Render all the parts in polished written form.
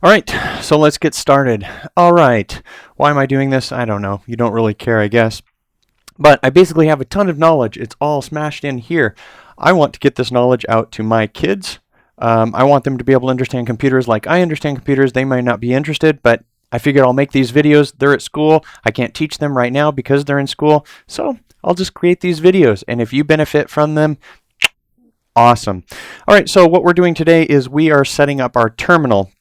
All right, so let's get started. All right, why am I doing this? I don't know. You don't really care, I guess. But I basically have a ton of knowledge. It's all smashed in here. I want to get this knowledge out to my kids. I want them to be able to understand computers like I understand computers. They might not be interested, but I figured I'll make these videos. They're at school. I can't teach them right now because they're in school. So I'll just create these videos. And if you benefit from them, awesome. All right, so what we're doing today is we are setting up our terminal.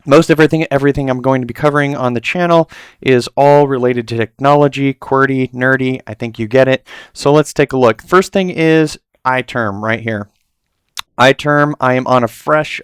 Most everything I'm going to be covering on the channel is all related to technology, QWERTY, nerdy. I think you get it. So let's take a look. First thing is iTerm right here. iTerm, I am on a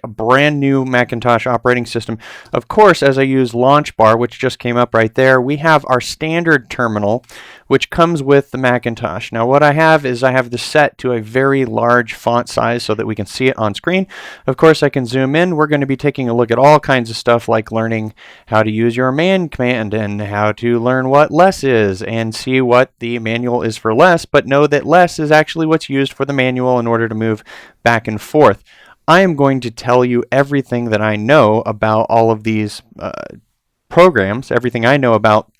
brand new Macintosh operating system. Of course, as I use LaunchBar, which just came up right there, we have our standard terminal, which comes with the Macintosh. Now, what I have is I have this set to a very large font size so that we can see it on screen. Of course, I can zoom in. We're going to be taking a look at all kinds of stuff like learning how to use your man command and how to learn what less is and see what the manual is for less, but know that less is actually what's used for the manual in order to move back and forth. I am going to tell you everything that I know about all of these programs, everything I know about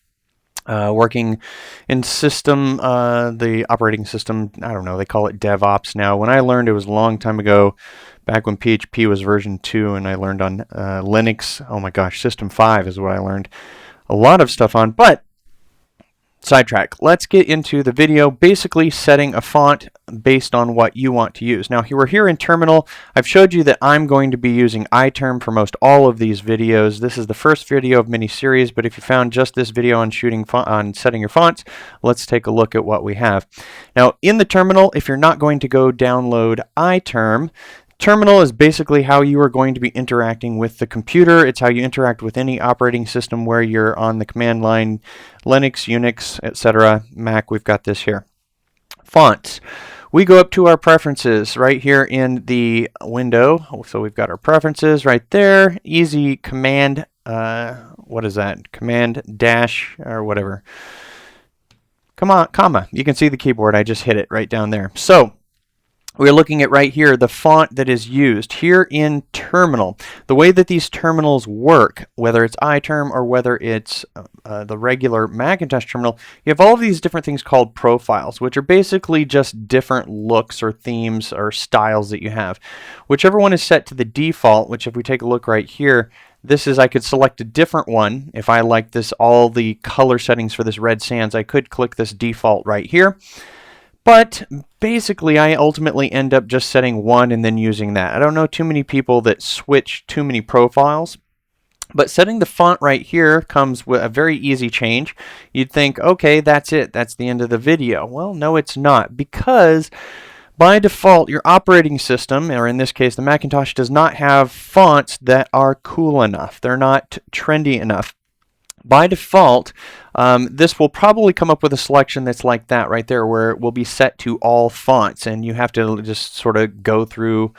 working in system, the operating system. I don't know, they call it DevOps now. When I learned, it was a long time ago, back when PHP was version 2, and I learned on Linux. Oh my gosh, System 5 is what I learned a lot of stuff on, but sidetrack. Let's get into the video, basically setting a font based on what you want to use. Now, we're here in Terminal. I've showed you that I'm going to be using iTerm for most all of these videos. This is the first video of mini-series, but if you found just this video on setting your fonts, let's take a look at what we have. Now, in the Terminal, if you're not going to go download iTerm, Terminal is basically how you are going to be interacting with the computer. It's how you interact with any operating system where you're on the command line, Linux, Unix, etc. Mac, we've got this here. Fonts. We go up to our preferences right here in the window. So we've got our preferences right there. Easy command, what is that? Command dash or whatever. Come on, comma. You can see the keyboard. I just hit it right down there. So we're looking at right here the font that is used here in Terminal. The way that these terminals work, whether it's iTerm or whether it's the regular Macintosh terminal, you have all of these different things called profiles, which are basically just different looks or themes or styles that you have. Whichever one is set to the default, which if we take a look right here, this is, I could select a different one. If I like this, all the color settings for this red sands, I could click this default right here. But basically, I ultimately end up just setting one and then using that. I don't know too many people that switch too many profiles. But setting the font right here comes with a very easy change. You'd think, okay, that's it. That's the end of the video. Well, no, it's not. Because by default, your operating system, or in this case, the Macintosh, does not have fonts that are cool enough. They're not trendy enough. By default, this will probably come up with a selection that's like that right there, where it will be set to all fonts, and you have to just sort of go through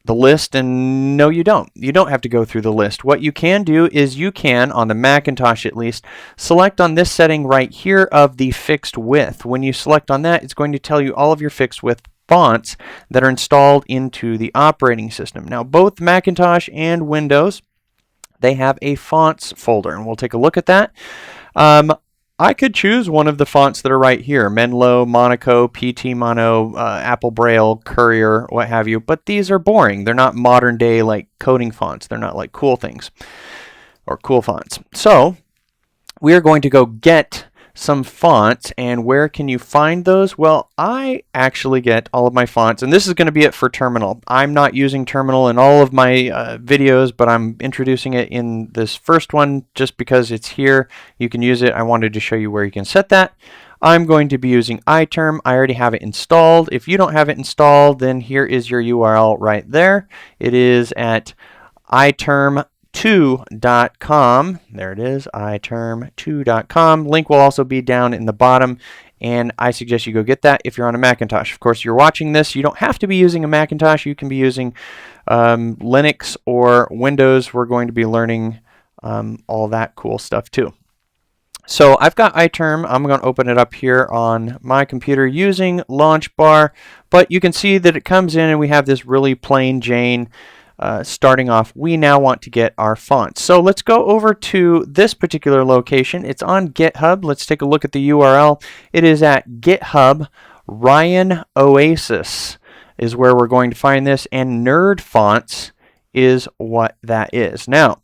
the list. And no, you don't. You don't have to go through the list. What you can do is you can, on the Macintosh at least, select on this setting right here of the fixed width. When you select on that, it's going to tell you all of your fixed width fonts that are installed into the operating system. Now, both Macintosh and Windows, they have a fonts folder, and we'll take a look at that. I could choose one of the fonts that are right here, Menlo, Monaco, PT Mono, Apple Braille, Courier, what have you, but these are boring. They're not modern day like coding fonts. They're not like cool things or cool fonts. So we are going to go get some fonts, and where can you find those? Well, I actually get all of my fonts, and this is going to be it for Terminal. I'm not using Terminal in all of my videos, but I'm introducing it in this first one just because it's here. You can use it. I wanted to show you where you can set that. I'm going to be using iTerm. I already have it installed. If you don't have it installed, then here is your URL right there. It is at iTerm2.com. There it is, iTerm2.com. Link will also be down in the bottom, and I suggest you go get that if you're on a Macintosh. Of course, you're watching this. You don't have to be using a Macintosh. You can be using Linux or Windows. We're going to be learning all that cool stuff too. So I've got iTerm. I'm going to open it up here on my computer using LaunchBar, but you can see that it comes in and we have this really plain Jane starting off, we now want to get our fonts. So let's go over to this particular location. It's on GitHub. Let's take a look at the URL. It is at GitHub Ryan Oasis is where we're going to find this, and Nerd Fonts is what that is. Now,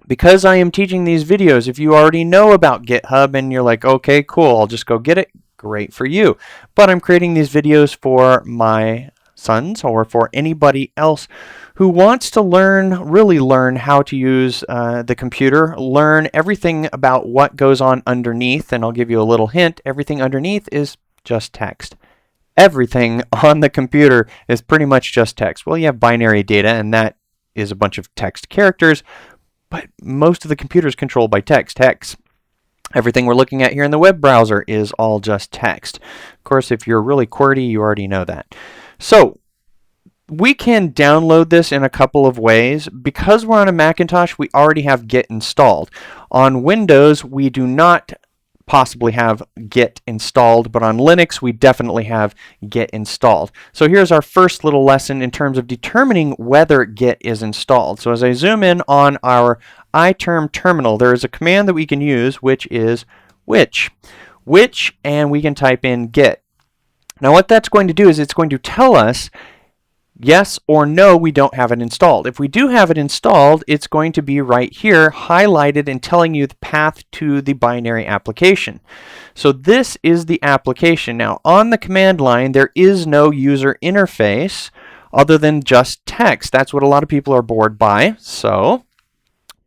because I am teaching these videos, if you already know about GitHub and you're like, okay, cool, I'll just go get it, great for you. But I'm creating these videos for my sons or for anybody else who wants to really learn how to use the computer, learn everything about what goes on underneath, and I'll give you a little hint, everything underneath is just text. Everything on the computer is pretty much just text. Well, you have binary data, and that is a bunch of text characters, but most of the computer is controlled by text. Everything we're looking at here in the web browser is all just text. Of course, if you're really QWERTY, you already know that. So we can download this in a couple of ways. Because we're on a Macintosh, we already have Git installed. On Windows, we do not possibly have Git installed, but on Linux, we definitely have Git installed. So here's our first little lesson in terms of determining whether Git is installed. So as I zoom in on our iTerm terminal, there is a command that we can use, which is which, and we can type in Git. Now what that's going to do is it's going to tell us yes or no, we don't have it installed. If we do have it installed, it's going to be right here highlighted and telling you the path to the binary application. So this is the application. Now on the command line, there is no user interface other than just text. That's what a lot of people are bored by. So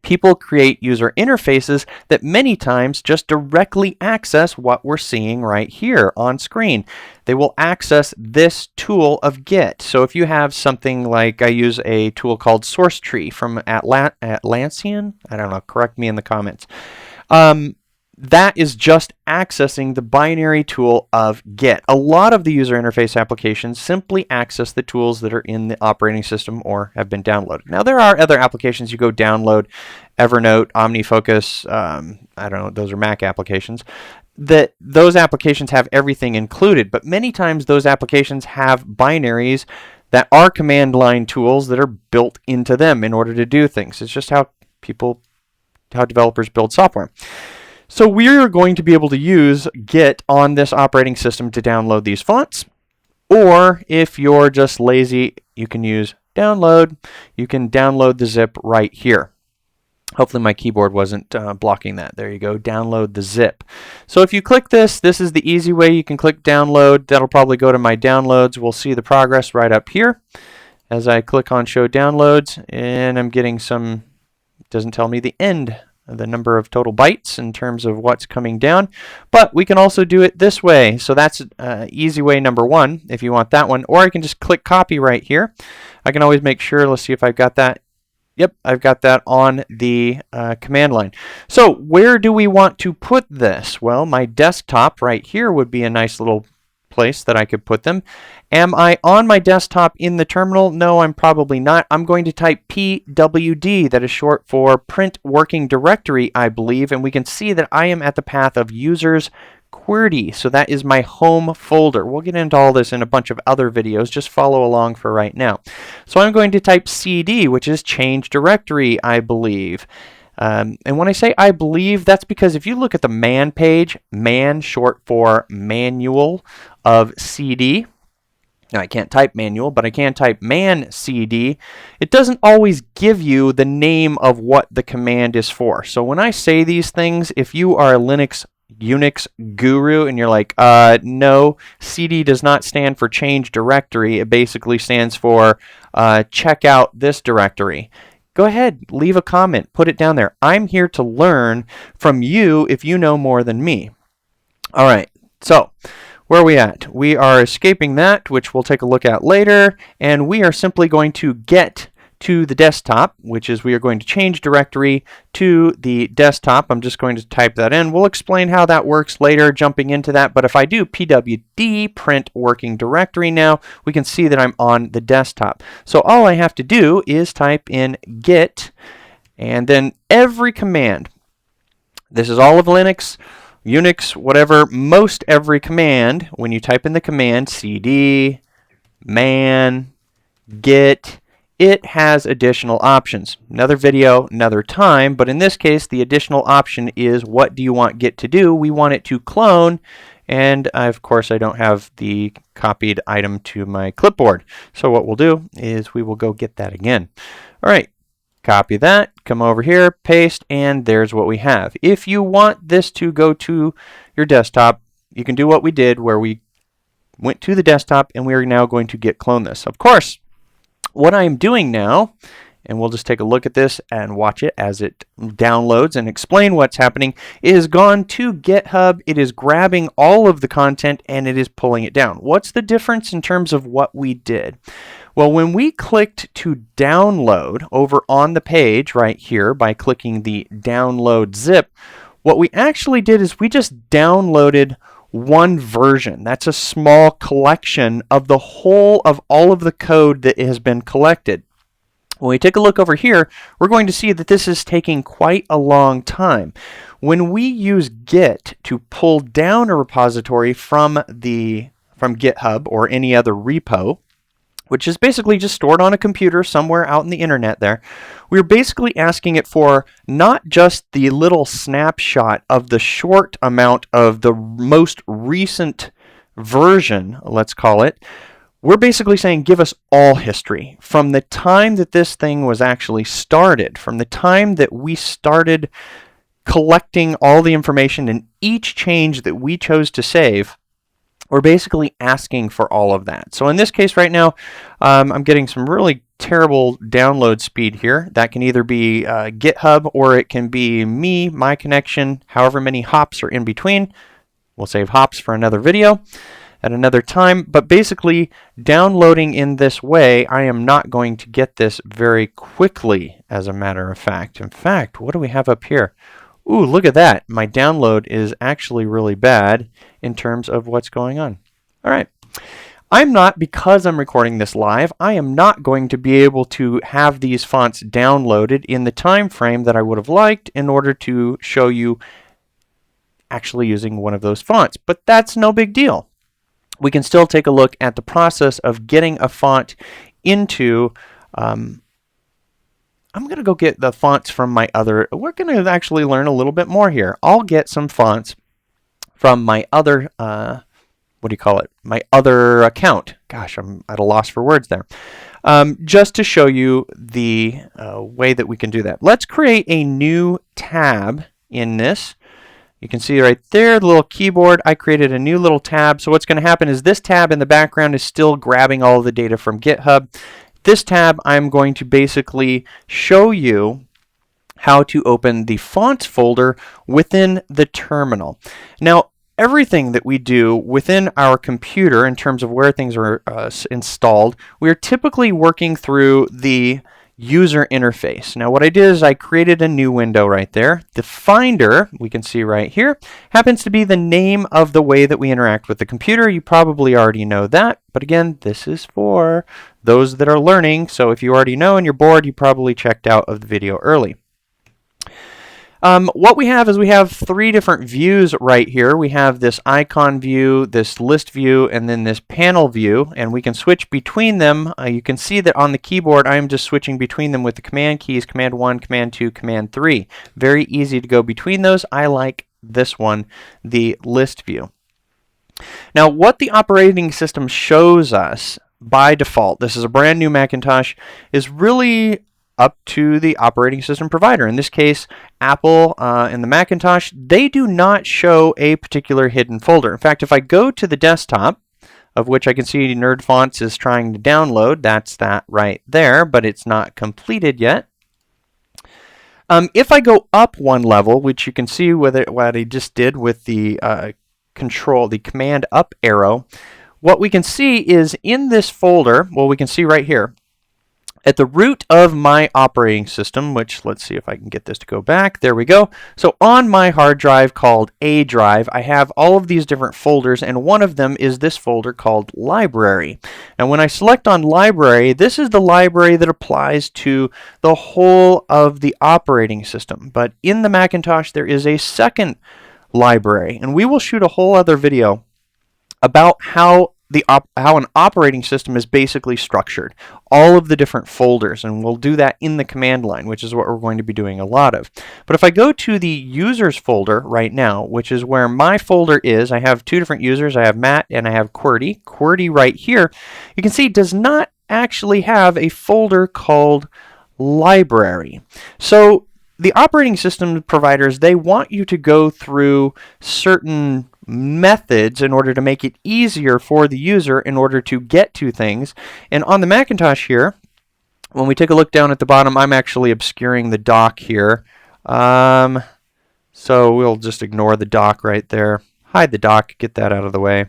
people create user interfaces that many times just directly access what we're seeing right here on screen. They will access this tool of Git. So if you have something like, I use a tool called Source Tree from Atlassian, I don't know, correct me in the comments. That is just accessing the binary tool of Git. A lot of the user interface applications simply access the tools that are in the operating system or have been downloaded. Now there are other applications you go download, Evernote, OmniFocus, I don't know, those are Mac applications. Those applications have everything included, but many times those applications have binaries that are command line tools that are built into them in order to do things. It's just how developers build software. So we're going to be able to use Git on this operating system to download these fonts. Or if you're just lazy, you can use download. You can download the zip right here. Hopefully my keyboard wasn't blocking that. There you go, download the zip. So if you click this, this is the easy way. You can click download. That'll probably go to my downloads. We'll see the progress right up here as I click on show downloads, and I'm getting some, doesn't tell me the end, the number of total bytes in terms of what's coming down, but we can also do it this way. So that's easy way number one if you want that one, or I can just click copy right here. I can always make sure, let's see if I've got that. Yep, I've got that on the command line. So where do we want to put this? Well, my desktop right here would be a nice little place that I could put them. Am I on my desktop in the terminal? No, I'm probably not. I'm going to type PWD, that is short for Print Working Directory, I believe, and we can see that I am at the path of users QWERTY. So that is my home folder. We'll get into all this in a bunch of other videos. Just follow along for right now. So I'm going to type CD, which is change directory, I believe. And when I say I believe, that's because if you look at the man page, man short for manual of CD. Now I can't type manual, but I can type man CD. It doesn't always give you the name of what the command is for. So when I say these things, if you are a Unix guru and you're like, no, CD does not stand for change directory. It basically stands for check out this directory. Go ahead, leave a comment, put it down there. I'm here to learn from you if you know more than me. All right, so where are we at? We are escaping that, which we'll take a look at later, and we are simply going to get to the desktop, which is we are going to change directory to the desktop. I'm just going to type that in. We'll explain how that works later, jumping into that, but if I do pwd print working directory now, we can see that I'm on the desktop. So all I have to do is type in git, and then every command, this is all of Linux, Unix, whatever, most every command, when you type in the command cd, man, git, it has additional options. Another video, another time, but in this case, the additional option is what do you want Git to do? We want it to clone, and of course I don't have the copied item to my clipboard. So what we'll do is we will go get that again. All right, copy that, come over here, paste, and there's what we have. If you want this to go to your desktop, you can do what we did where we went to the desktop and we are now going to git clone this. Of course, what I'm doing now, and we'll just take a look at this and watch it as it downloads and explain what's happening, is gone to GitHub. It is grabbing all of the content and it is pulling it down. What's the difference in terms of what we did? Well, when we clicked to download over on the page right here by clicking the download zip, what we actually did is we just downloaded one version. That's a small collection of the whole of all of the code that has been collected. When we take a look over here, we're going to see that this is taking quite a long time. When we use Git to pull down a repository from GitHub or any other repo, which is basically just stored on a computer somewhere out in the internet there, we're basically asking it for not just the little snapshot of the short amount of the most recent version, let's call it. We're basically saying give us all history from the time that this thing was actually started, from the time that we started collecting all the information and each change that we chose to save. We're basically asking for all of that. So in this case right now, I'm getting some really terrible download speed here. That can either be GitHub or it can be me, my connection, however many hops are in between. We'll save hops for another video at another time. But basically, downloading in this way, I am not going to get this very quickly, as a matter of fact. In fact, what do we have up here? Ooh, look at that. My download is actually really bad in terms of what's going on. All right. Because I'm recording this live, I am not going to be able to have these fonts downloaded in the time frame that I would have liked in order to show you actually using one of those fonts. But that's no big deal. We can still take a look at the process of getting a font into I'm going to go get the fonts from my other, we're going to actually learn a little bit more here. I'll get some fonts from my other, my other account. Gosh, I'm at a loss for words there. Just to show you the way that we can do that. Let's create a new tab in this. You can see right there, the little keyboard, I created a new little tab. So what's going to happen is this tab in the background is still grabbing all of the data from GitHub. This tab, I'm going to basically show you how to open the fonts folder within the terminal. Now, everything that we do within our computer in terms of where things are installed, we are typically working through the user interface. Now what I did is I created a new window right there. The Finder, we can see right here, happens to be the name of the way that we interact with the computer. You probably already know that, but again, this is for those that are learning, so if you already know and you're bored, you probably checked out of the video early. What we have is we have three different views right here. We have this icon view, this list view, and then this panel view, and we can switch between them. You can see that on the keyboard I am just switching between them with the command keys, command 1, command 2, command 3. Very easy to go between those. I like this one, the list view. Now what the operating system shows us by default, this is a brand new Macintosh, is really up to the operating system provider. In this case, Apple and the Macintosh, they do not show a particular hidden folder. In fact, if I go to the desktop, of which I can see Nerd Fonts is trying to download, that's that right there, but it's not completed yet. If I go up one level, which you can see with it, what I just did with the the command up arrow, what we can see is in this folder, well, we can see right here, at the root of my operating system, which let's see if I can get this to go back. There we go. So on my hard drive called A drive, I have all of these different folders, and one of them is this folder called library. And when I select on library, this is the library that applies to the whole of the operating system. But in the Macintosh, there is a second library, and we will shoot a whole other video about how how an operating system is basically structured, all of the different folders, and we'll do that in the command line, which is what we're going to be doing a lot of. But if I go to the users folder right now, which is where my folder is, I have two different users. I have Matt and I have QWERTY. QWERTY right here, you can see does not actually have a folder called library. So the operating system providers, they want you to go through certain methods in order to make it easier for the user in order to get to things. And on the Macintosh here, when we take a look down at the bottom, I'm actually obscuring the dock here. So we'll just ignore the dock right there. Hide the dock, get that out of the way.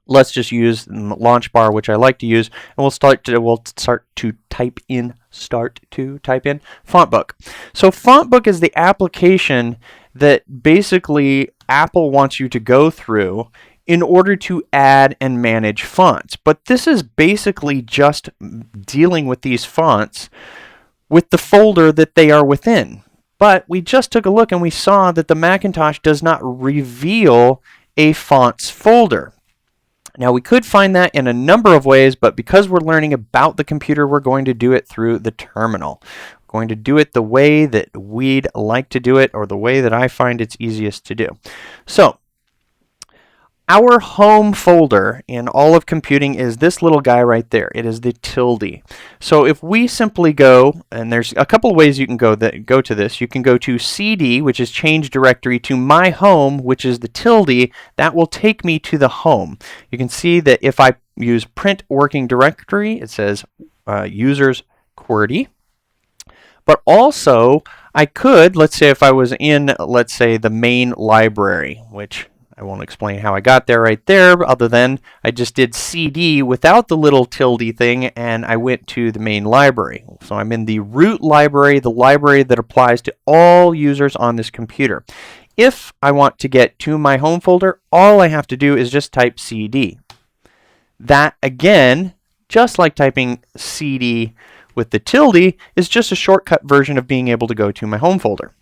Let's just use the launch bar, which I like to use, and we'll start to type in FontBook. So FontBook is the application that basically Apple wants you to go through in order to add and manage fonts. But this is basically just dealing with these fonts with the folder that they are within. But we just took a look and we saw that the Macintosh does not reveal a fonts folder. Now, we could find that in a number of ways, but because we're learning about the computer, we're going to do it through the terminal. We're going to do it the way that we'd like to do it, or the way that I find it's easiest to do. So, our home folder in all of computing is this little guy right there. It is the tilde. So if we simply go, and there's a couple of ways you can go to this. You can go to CD, which is change directory, to my home, which is the tilde. That will take me to the home. You can see that if I use print working directory, it says users QWERTY. But also, I could, let's say if I was in, let's say, the main library, which I won't explain how I got there right there, other than I just did CD without the little tilde thing, and I went to the main library. So I'm in the root library, the library that applies to all users on this computer. If I want to get to my home folder, all I have to do is just type CD. That, again, just like typing CD with the tilde, is just a shortcut version of being able to go to my home folder.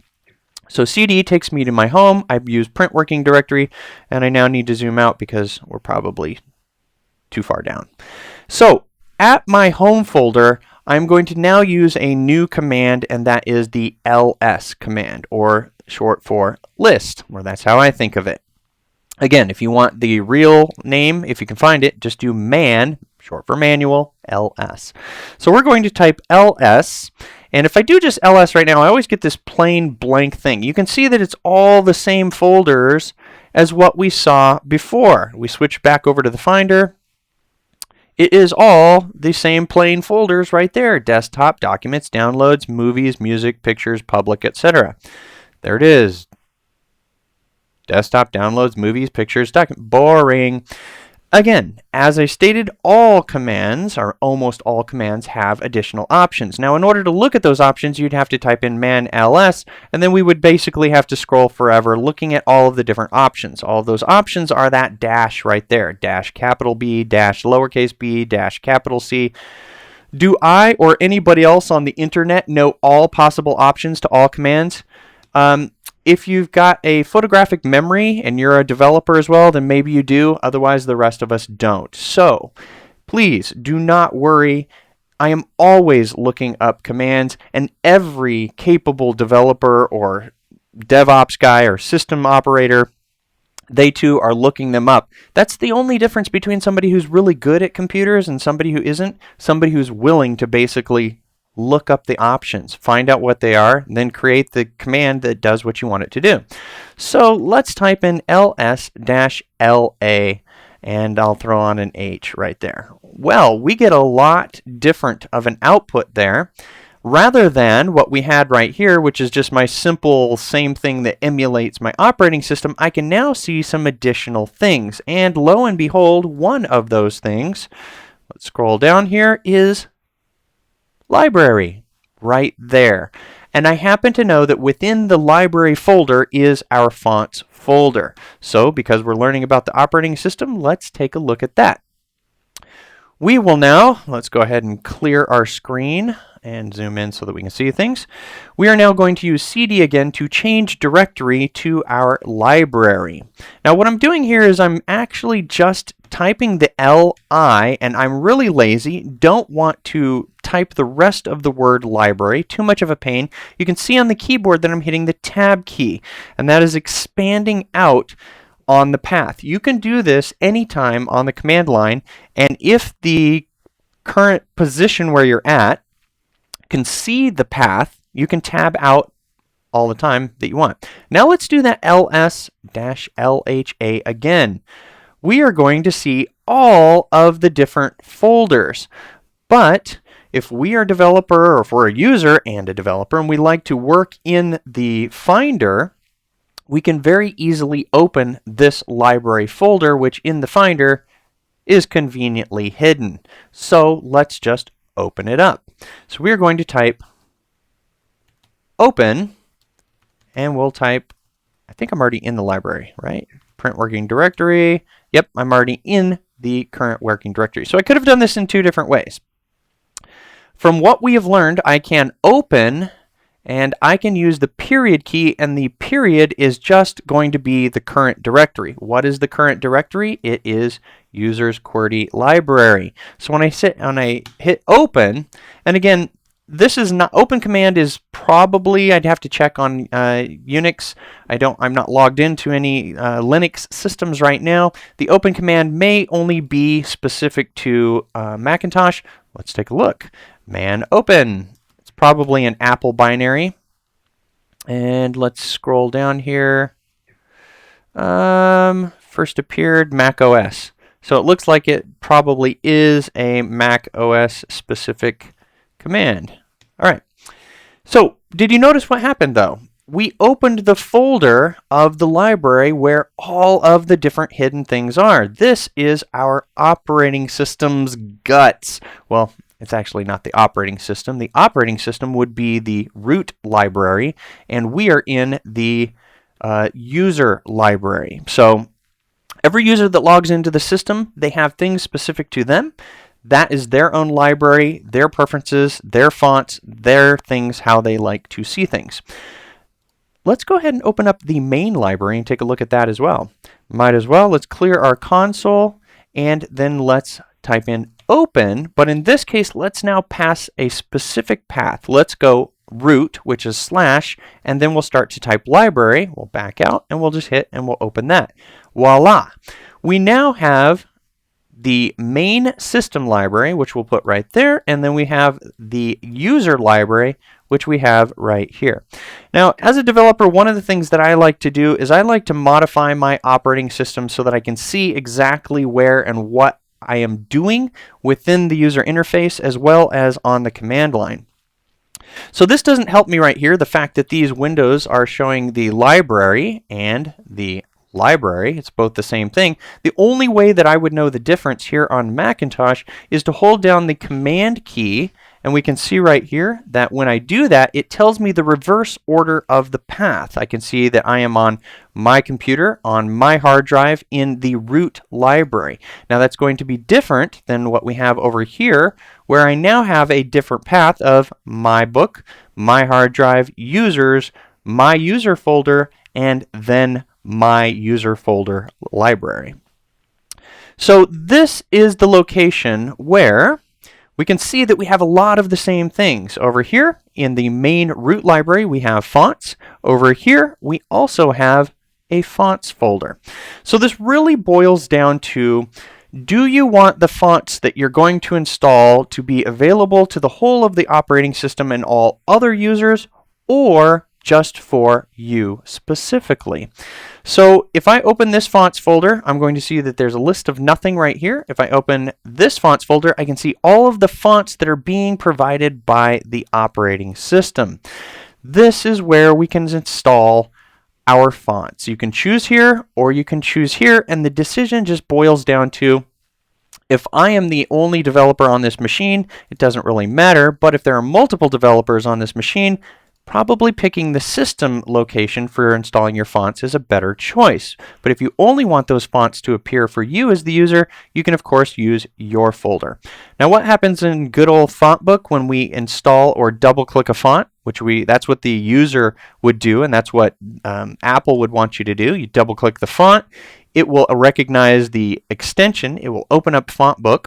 So CD takes me to my home. I've used print working directory, and I now need to zoom out because we're probably too far down. So at my home folder, I'm going to now use a new command, and that is the ls command, or short for list, or that's how I think of it. Again, if you want the real name, if you can find it, just do man, short for manual, ls. So we're going to type ls. And if I do just ls right now, I always get this plain blank thing. You can see that it's all the same folders as what we saw before. We switch back over to the Finder. It is all the same plain folders right there. Desktop, documents, downloads, movies, music, pictures, public, etc. There it is. Desktop, downloads, movies, pictures, boring. Again, as I stated, all commands, or almost all commands, have additional options. Now, in order to look at those options, you'd have to type in man ls, and then we would basically have to scroll forever looking at all of the different options. All of those options are that dash right there, dash capital B, dash lowercase b, dash capital C. Do I or anybody else on the internet know all possible options to all commands? If you've got a photographic memory and you're a developer as well, then maybe you do. Otherwise, the rest of us don't. So please do not worry. I am always looking up commands, and every capable developer or DevOps guy or system operator, they too are looking them up. That's the only difference between somebody who's really good at computers and somebody who isn't. Somebody who's willing to basically look up the options, find out what they are, and then create the command that does what you want it to do. So let's type in ls-la, and I'll throw on an H right there. Well, we get a lot different of an output there, rather than what we had right here, which is just my simple same thing that emulates my operating system. I can now see some additional things, and lo and behold, one of those things, let's scroll down here, is library right there. And I happen to know that within the library folder is our fonts folder. So because we're learning about the operating system, let's take a look at that. We will now, let's go ahead and clear our screen, and zoom in so that we can see things. We are now going to use CD again to change directory to our library. Now what I'm doing here is I'm actually just typing the LI, and I'm really lazy, don't want to type the rest of the word library, too much of a pain. You can see on the keyboard that I'm hitting the tab key, and that is expanding out on the path. You can do this anytime on the command line, and if the current position where you're at can see the path, you can tab out all the time that you want. Now let's do that ls-lha again. We are going to see all of the different folders, but if we are a developer, or if we're a user and a developer and we like to work in the Finder, we can very easily open this library folder, which in the Finder is conveniently hidden. So let's just open it up. So we're going to type open, and we'll type, I think I'm already in the library, right? Print working directory. Yep, I'm already in the current working directory. So I could have done this in two different ways. From what we have learned, I can open, and I can use the period key, and the period is just going to be the current directory. What is the current directory? It is users QWERTY library. So when I hit open, and again, this is not, open command is probably, I'd have to check on Unix. I'm not logged into any Linux systems right now. The open command may only be specific to Macintosh. Let's take a look. Man open. It's probably an Apple binary. And let's scroll down here. First appeared Mac OS. So it looks like it probably is a Mac OS specific command. All right. So did you notice what happened though? We opened the folder of the library where all of the different hidden things are. This is our operating system's guts. Well, it's actually not the operating system. The operating system would be the root library, and we are in the user library. So every user that logs into the system, they have things specific to them. That is their own library, their preferences, their fonts, their things, how they like to see things. Let's go ahead and open up the main library and take a look at that as well. Might as well. Let's clear our console, and then let's type in open, but in this case, let's now pass a specific path. Let's go root, which is /, and then we'll start to type library. We'll back out, and we'll just hit, and we'll open that. Voila! We now have the main system library, which we'll put right there, and then we have the user library, which we have right here. Now, as a developer, one of the things that I like to do is I like to modify my operating system so that I can see exactly where and what I am doing within the user interface as well as on the command line. So this doesn't help me right here, the fact that these windows are showing the library and the library. It's both the same thing. The only way that I would know the difference here on Macintosh is to hold down the command key, and we can see right here that when I do that, it tells me the reverse order of the path. I can see that I am on my computer, on my hard drive, in the root library. Now that's going to be different than what we have over here, where I now have a different path of my book, my hard drive, users, my user folder, and then my user folder library. So this is the location where we can see that we have a lot of the same things. Over here in the main root library, we have fonts. Over here, we also have a fonts folder. So this really boils down to, do you want the fonts that you're going to install to be available to the whole of the operating system and all other users, or just for you specifically? So if I open this fonts folder, I'm going to see that there's a list of nothing right here. If I open this fonts folder, I can see all of the fonts that are being provided by the operating system. This is where we can install our fonts. You can choose here or you can choose here, and the decision just boils down to, if I am the only developer on this machine, it doesn't really matter, but if there are multiple developers on this machine, probably picking the system location for installing your fonts is a better choice. But if you only want those fonts to appear for you as the user, you can of course use your folder. Now what happens in good old FontBook when we install or double click a font, that's what the user would do, and that's what Apple would want you to do. You double click the font, it will recognize the extension, it will open up FontBook,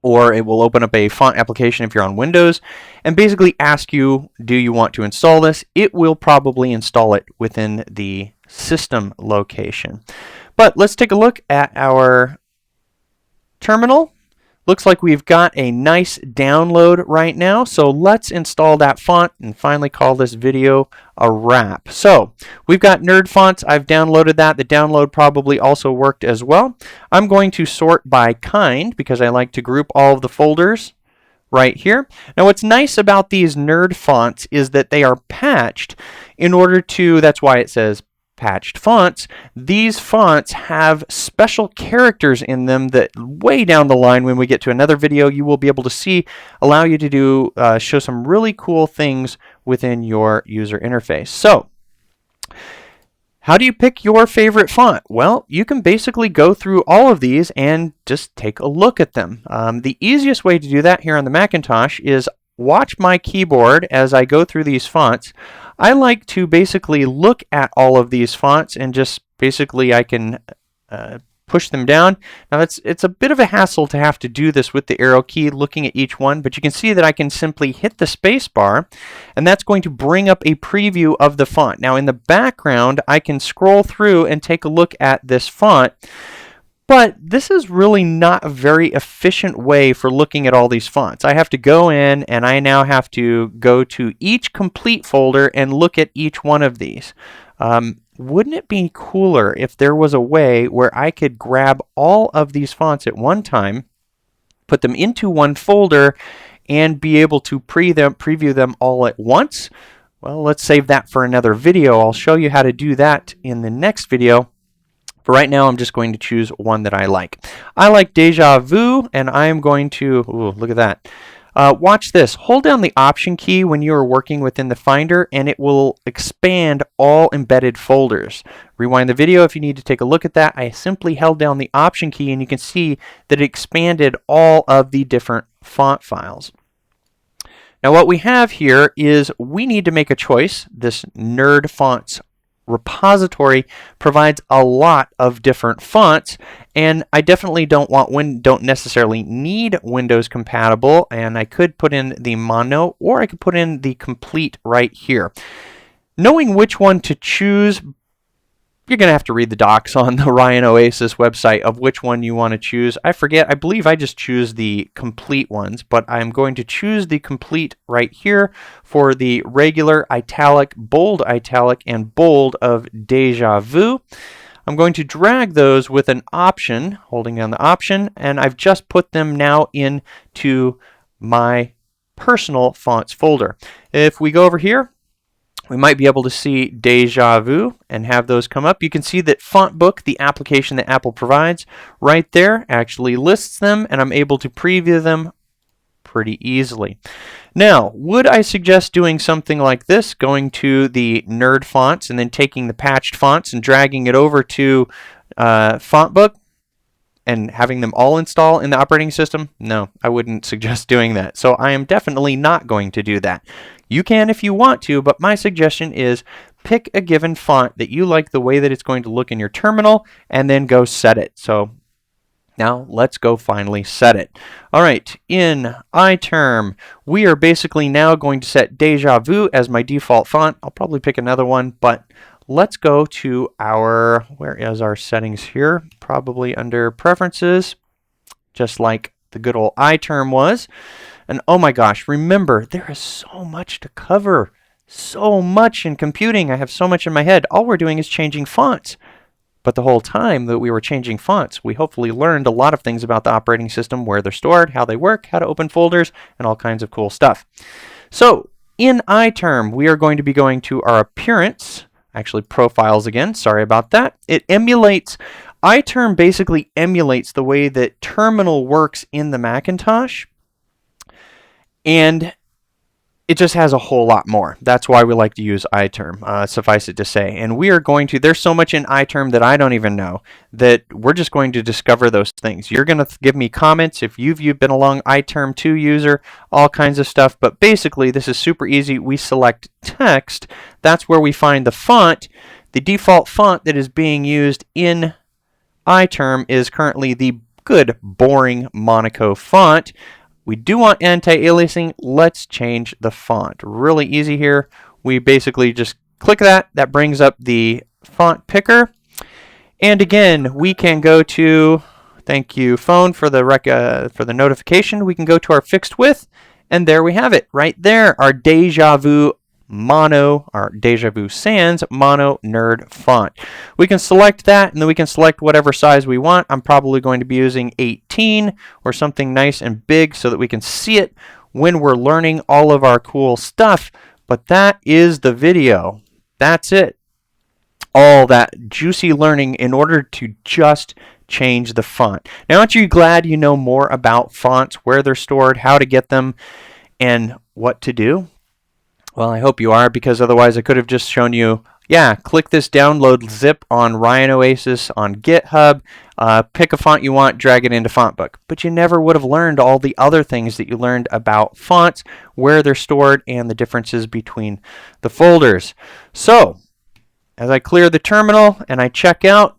or it will open up a font application if you're on Windows and basically ask you, do you want to install this? It will probably install it within the system location. But let's take a look at our terminal. Looks like we've got a nice download right now, so let's install that font and finally call this video a wrap. So we've got Nerd Fonts. I've downloaded that. The download probably also worked as well. I'm going to sort by kind because I like to group all of the folders right here. Now what's nice about these Nerd Fonts is that they are patched in order to, that's why it says patched fonts. These fonts have special characters in them that way down the line when we get to another video you will be able to see, allow you to do show some really cool things within your user interface. So how do you pick your favorite font? Well, you can basically go through all of these and just take a look at them. The easiest way to do that here on the Macintosh is watch my keyboard as I go through these fonts. I like to basically look at all of these fonts and just basically I can push them down. Now it's a bit of a hassle to have to do this with the arrow key looking at each one, but you can see that I can simply hit the space bar and that's going to bring up a preview of the font. Now in the background I can scroll through and take a look at this font. But this is really not a very efficient way for looking at all these fonts. I have to go in and I now have to go to each complete folder and look at each one of these. Wouldn't it be cooler if there was a way where I could grab all of these fonts at one time, put them into one folder, and be able to preview them all at once? Well, let's save that for another video. I'll show you how to do that in the next video. For right now, I'm just going to choose one that I like. I like Deja Vu, and I am going to, ooh, look at that. Watch this. Hold down the Option key when you are working within the Finder, and it will expand all embedded folders. Rewind the video if you need to take a look at that. I simply held down the Option key, and you can see that it expanded all of the different font files. Now what we have here is we need to make a choice. This Nerd Fonts repository provides a lot of different fonts, and I definitely don't necessarily need Windows compatible, and I could put in the mono or I could put in the complete right here. Knowing which one to choose, you're going to have to read the docs on the Ryan Oasis website of which one you want to choose. I forget, I believe I just choose the complete ones, but I'm going to choose the complete right here for the regular italic, and bold of Deja Vu. I'm going to drag those with an Option, holding down the Option, and I've just put them now into my personal fonts folder. If we go over here, we might be able to see Deja Vu and have those come up. You can see that FontBook, the application that Apple provides, right there actually lists them, and I'm able to preview them pretty easily. Now, would I suggest doing something like this, going to the Nerd Fonts and then taking the patched fonts and dragging it over to FontBook and having them all install in the operating system? No, I wouldn't suggest doing that. So I am definitely not going to do that. You can if you want to, but my suggestion is pick a given font that you like the way that it's going to look in your terminal and then go set it. So now let's go finally set it. All right, in iTerm, we are basically now going to set Deja Vu as my default font. I'll probably pick another one, but let's go to our, where is our settings here? Probably under Preferences, just like the good old iTerm was. And oh my gosh, remember, there is so much to cover. So much in computing. I have so much in my head. All we're doing is changing fonts. But the whole time that we were changing fonts, we hopefully learned a lot of things about the operating system, where they're stored, how they work, how to open folders, and all kinds of cool stuff. So in iTerm, we are going to be going to our Appearance, actually Profiles again, sorry about that. It emulates, iTerm basically emulates the way that Terminal works in the Macintosh. And it just has a whole lot more. That's why we like to use iTerm, suffice it to say. And we are going to, there's so much in iTerm that I don't even know, that we're just going to discover those things. You're going to give me comments if you've been a long iTerm 2 user, all kinds of stuff. But basically, this is super easy. We select text. That's where we find the font. The default font that is being used in iTerm is currently the good, boring Monaco font. We do want anti-aliasing. Let's change the font. Really easy here. We basically just click that. That brings up the font picker. And again, we can go to, thank you phone for the notification. We can go to our fixed width, and there we have it right there. Our Deja Vu Sans Mono Nerd font. We can select that, and then we can select whatever size we want. I'm probably going to be using 18 or something nice and big so that we can see it when we're learning all of our cool stuff. But that is the video. That's it. All that juicy learning in order to just change the font. Now, aren't you glad you know more about fonts, where they're stored, how to get them, and what to do? Well, I hope you are, because otherwise I could have just shown you, yeah, click this download zip on Ryan Oasis on GitHub, pick a font you want, drag it into FontBook. But you never would have learned all the other things that you learned about fonts, where they're stored, and the differences between the folders. So, as I clear the terminal and I check out,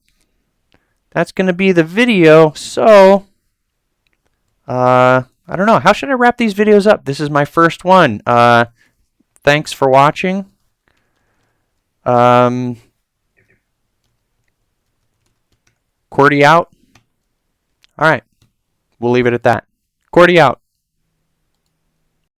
that's going to be the video. So, I don't know. How should I wrap these videos up? This is my first one. Thanks for watching. QWERTY out. All right. We'll leave it at that. QWERTY out.